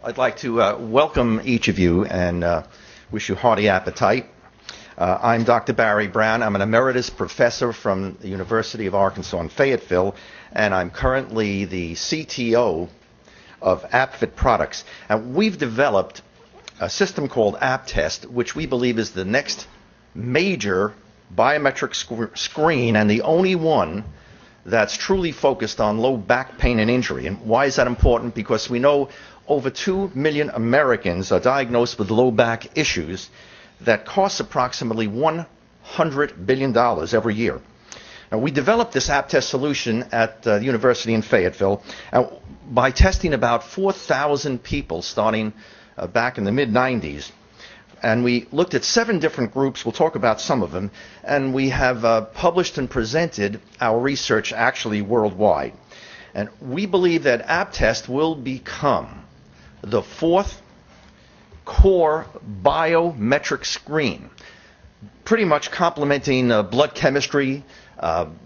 I'd like to welcome each of you and wish you hearty appetite. I'm Dr. Barry Brown. I'm an emeritus professor from the University of Arkansas in Fayetteville, and I'm currently the CTO of ABFIT Products. And we've developed a system called ABTest, which we believe is the next major biometric screen and the only one that's truly focused on low back pain and injury. And why is that important? Because we know over 2 million Americans are diagnosed with low back issues that cost approximately $100 billion every year. Now, we developed this ABTest solution at the University in Fayetteville by testing about 4,000 people starting back in the mid-90s. And we looked at 7 different groups. We'll talk about some of them. And we have published and presented our research actually worldwide. And we believe that ABTest will become the 4th core biometric screen, pretty much complementing blood chemistry,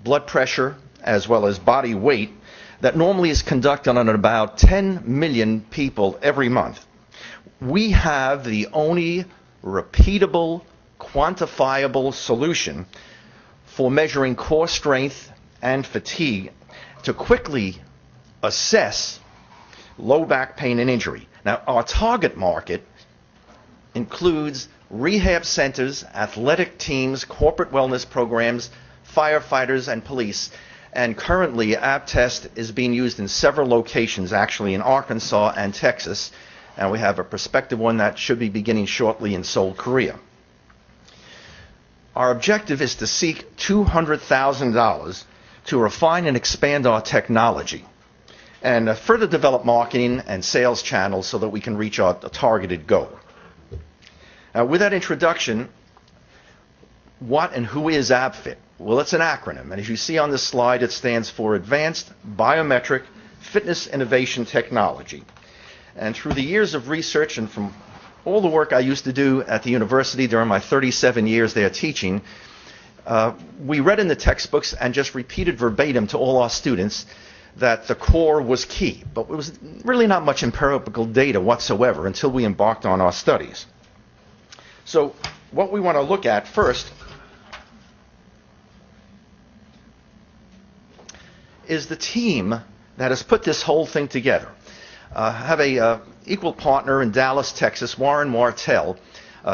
blood pressure, as well as body weight, that normally is conducted on about 10 million people every month. We have the only repeatable, quantifiable solution for measuring core strength and fatigue to quickly assess low back pain and injury. Now, our target market includes rehab centers, athletic teams, corporate wellness programs, firefighters, and police. And currently, ABTest is being used in several locations, actually in Arkansas and Texas. And we have a prospective one that should be beginning shortly in Seoul, Korea. Our objective is to seek $200,000 to refine and expand our technology and further develop marketing and sales channels so that we can reach our targeted goal. Now, with that introduction, what and who is ABFIT? Well, it's an acronym, and as you see on this slide, it stands for Advanced Biometric Fitness Innovation Technology. And through the years of research and from all the work I used to do at the university during my 37 years there teaching, we read in the textbooks and just repeated verbatim to all our students that the core was key. But it was really not much empirical data whatsoever until we embarked on our studies. So what we want to look at first is the team that has put this whole thing together. I have a equal partner in Dallas, Texas, Warren Martell.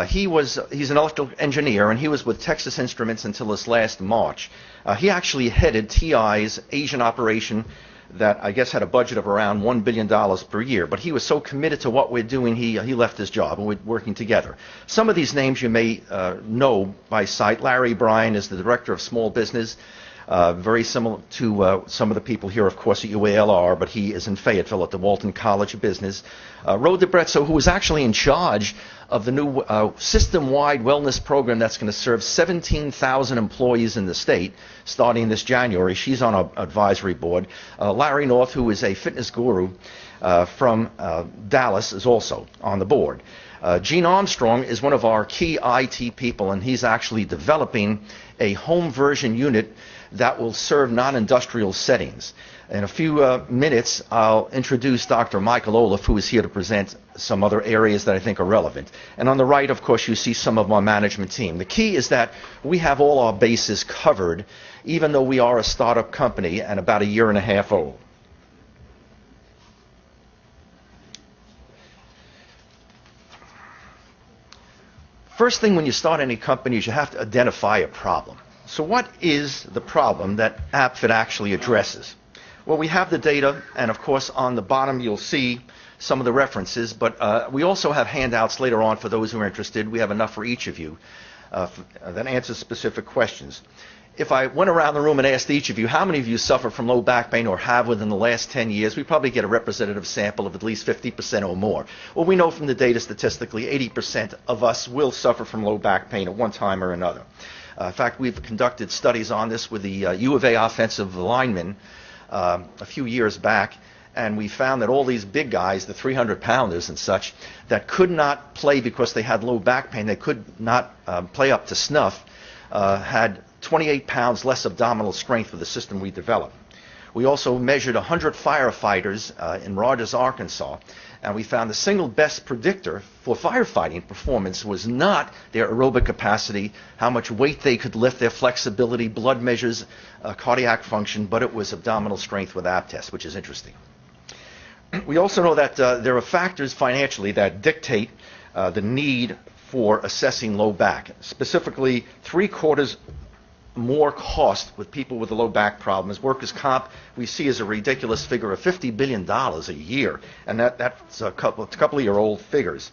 He's an electrical engineer, and he was with Texas Instruments until this last March. He actually headed TI's Asian operation that I guess had a budget of around $1 billion per year. But he was so committed to what we're doing, he left his job, and we're working together. Some of these names you may know by sight. Larry Bryan is the director of small business. Very similar to some of the people here, of course, at UALR, but he is in Fayetteville at the Walton College of Business. Ro DeBrezzo, who was actually in charge of the new system-wide wellness program that's going to serve 17,000 employees in the state starting this January. She's on our advisory board. Larry North, who is a fitness guru from Dallas, is also on the board. Gene Armstrong is one of our key IT people, and he's actually developing a home version unit that will serve non-industrial settings. In a few minutes, I'll introduce Dr. Michael Olaf, who is here to present some other areas that I think are relevant. And on the right, of course, you see some of our management team. The key is that we have all our bases covered, even though we are a startup company and about 1.5 years old. First thing when you start any company is you have to identify a problem. So what is the problem that ABFIT actually addresses? Well, we have the data, and of course on the bottom you'll see some of the references, but we also have handouts later on for those who are interested. We have enough for each of you that answers specific questions. If I went around the room and asked each of you, how many of you suffer from low back pain or have within the last 10 years, we probably get a representative sample of at least 50% or more. Well, we know from the data statistically 80% of us will suffer from low back pain at one time or another. In fact, we've conducted studies on this with the U of A offensive linemen a few years back, and we found that all these big guys, the 300-pounders and such, that could not play because they had low back pain, they could not play up to snuff, had 28 pounds less abdominal strength with the system we developed. We also measured 100 firefighters in Rogers, Arkansas, And we found the single best predictor for firefighting performance was not their aerobic capacity, how much weight they could lift, their flexibility, blood measures, cardiac function, but it was abdominal strength with ab test, which is interesting. We also know that there are factors financially that dictate the need for assessing low back. Specifically, 3/4 more cost with people with a low back problem. As workers' comp, we see as a ridiculous figure of $50 billion a year, and that's a couple-year-old figures.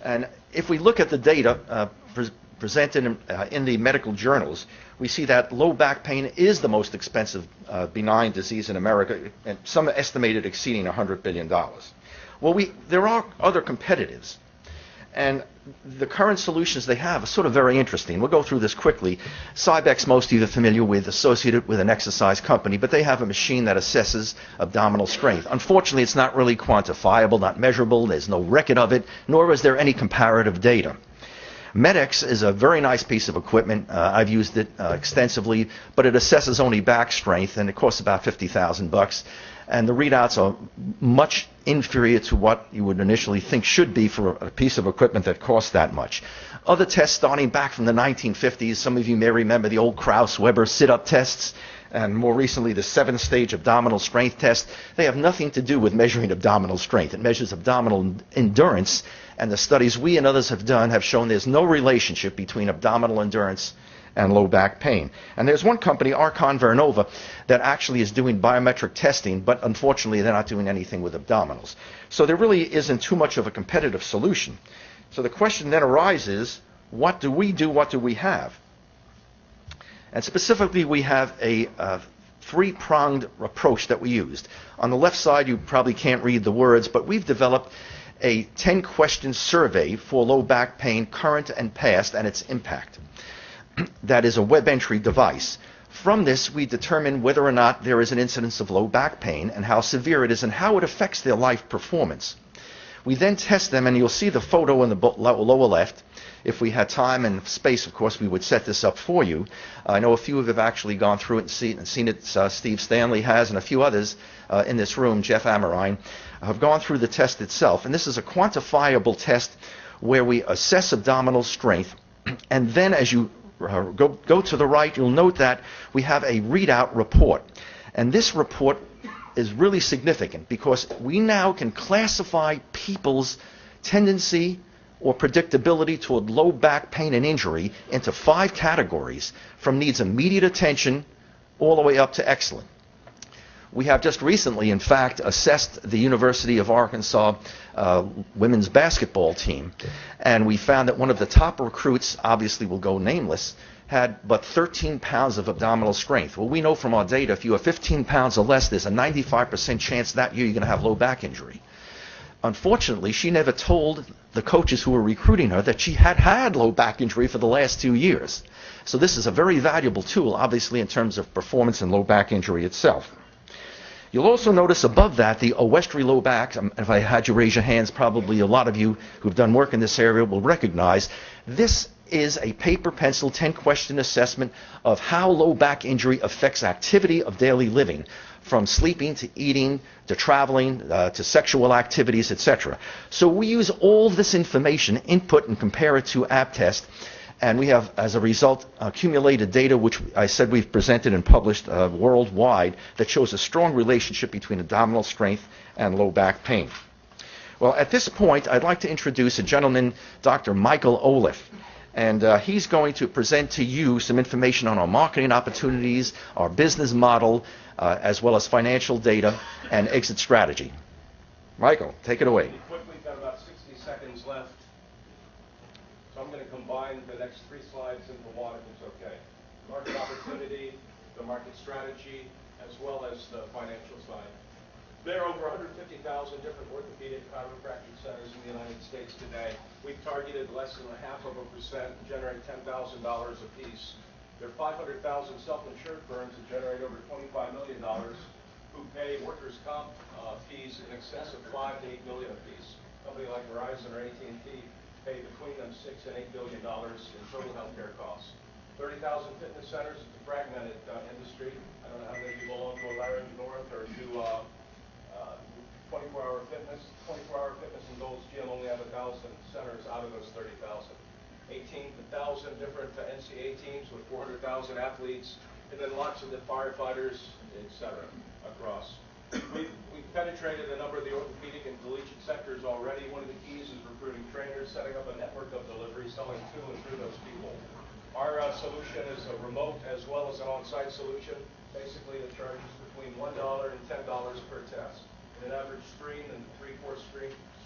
And if we look at the data presented in the medical journals, we see that low back pain is the most expensive benign disease in America, and some estimated exceeding $100 billion. Well, there are other competitors, and the current solutions they have are sort of very interesting. We'll go through this quickly. Cybex, most of you are familiar with, associated with an exercise company, but they have a machine that assesses abdominal strength. Unfortunately, it's not really quantifiable, not measurable. There's no record of it, nor is there any comparative data. Medex is a very nice piece of equipment. I've used it extensively, but it assesses only back strength, and it costs about $50,000. And the readouts are much inferior to what you would initially think should be for a piece of equipment that costs that much. Other tests starting back from the 1950s, some of you may remember the old Krauss-Weber sit-up tests, and more recently the 7-stage abdominal strength test. They have nothing to do with measuring abdominal strength. It measures abdominal endurance, and the studies we and others have done have shown there's no relationship between abdominal endurance and low back pain. And there's one company, Archon Vernova, that actually is doing biometric testing, but unfortunately they're not doing anything with abdominals. So there really isn't too much of a competitive solution. So the question then arises, what do we do, what do we have? And specifically we have a three-pronged approach that we used. On the left side you probably can't read the words, but we've developed a 10-question survey for low back pain, current and past, and its impact. That is a web entry device. From this, we determine whether or not there is an incidence of low back pain and how severe it is and how it affects their life performance. We then test them, and you'll see the photo in the lower left. If we had time and space, of course, we would set this up for you. I know a few of you have actually gone through it and seen it. Steve Stanley has, and a few others in this room, Jeff Amorine, have gone through the test itself. And this is a quantifiable test where we assess abdominal strength, and then as you go to the right, you'll note that we have a readout report. And this report is really significant because we now can classify people's tendency or predictability toward low back pain and injury into 5 categories, from needs immediate attention all the way up to excellent. We have just recently, in fact, assessed the University of Arkansas women's basketball team, and we found that one of the top recruits, obviously will go nameless, had but 13 pounds of abdominal strength. Well, we know from our data, if you have 15 pounds or less, there's a 95% chance that year you're going to have low back injury. Unfortunately, she never told the coaches who were recruiting her that she had had low back injury for the last 2 years. So this is a very valuable tool, obviously, in terms of performance and low back injury itself. You'll also notice above that the Owestry low back. If I had you raise your hands, probably a lot of you who've done work in this area will recognize this is a paper pencil 10-question assessment of how low back injury affects activity of daily living, from sleeping to eating to traveling to sexual activities, etc. So we use all this information, input, and compare it to ab test. And we have, as a result, accumulated data, which I said we've presented and published worldwide, that shows a strong relationship between abdominal strength and low back pain. Well, at this point, I'd like to introduce a gentleman, Dr. Michael Olaf. And he's going to present to you some information on our marketing opportunities, our business model, as well as financial data and exit strategy. Michael, take it away. We've got about 60 seconds left. So I'm going to combine the next 3 slides into one, if it's okay. Market opportunity, the market strategy, as well as the financial side. There are over 150,000 different orthopedic chiropractic centers in the United States today. We've targeted less than 0.5% to generate $10,000 a piece. There are 500,000 self-insured firms that generate over $25 million who pay workers' comp fees in excess of $5 to $8 million a piece. A company like Verizon or AT&T pay between them $6 and $8 billion in total healthcare costs. 30,000 fitness centers. It's a fragmented industry. I don't know how many people belong to a Larry North or to 24-hour fitness. 24-hour fitness and Gold's Gym only have 1,000 centers out of those 30,000. 18,000 different NCAA teams with 400,000 athletes, and then lots of the firefighters, etc. across. We've penetrated a number of the orthopedic and collegiate sectors already. One of the keys is recruiting trainers, setting up a network of delivery, selling to and through those people. Our solution is a remote as well as an on-site solution. Basically, it charges between $1 and $10 per test. In an average screen and the 3-4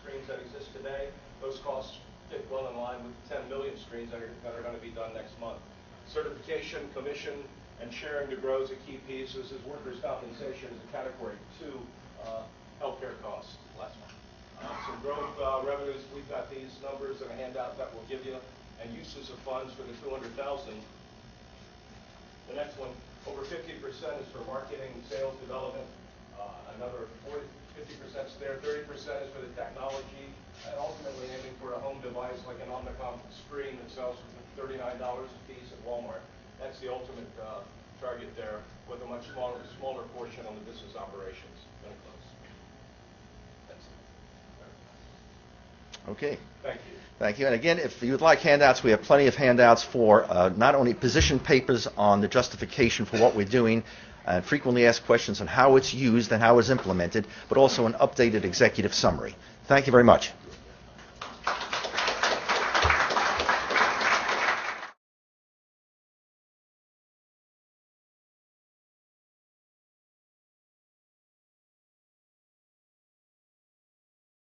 screens that exist today, those costs fit well in line with the 10 million screens that are going to be done next month. Certification, commission, and sharing to grow is a key piece. This is workers' compensation as a category 2 healthcare costs. Last one. Some growth revenues, we've got these numbers in a handout that we'll give you, and uses of funds for the 200,000. The next one, over 50% is for marketing, sales, development. Another 50% is there, 30% is for the technology, and ultimately aiming for a home device like an Omnicom screen that sells for $39 a piece at Walmart. That's the ultimate target there, with a much smaller portion on the business operations. Very close. That's it. Okay. Thank you. Thank you. And again, if you'd like handouts, we have plenty of handouts for not only position papers on the justification for what we're doing, and frequently asked questions on how it's used and how it's implemented, but also an updated executive summary. Thank you very much.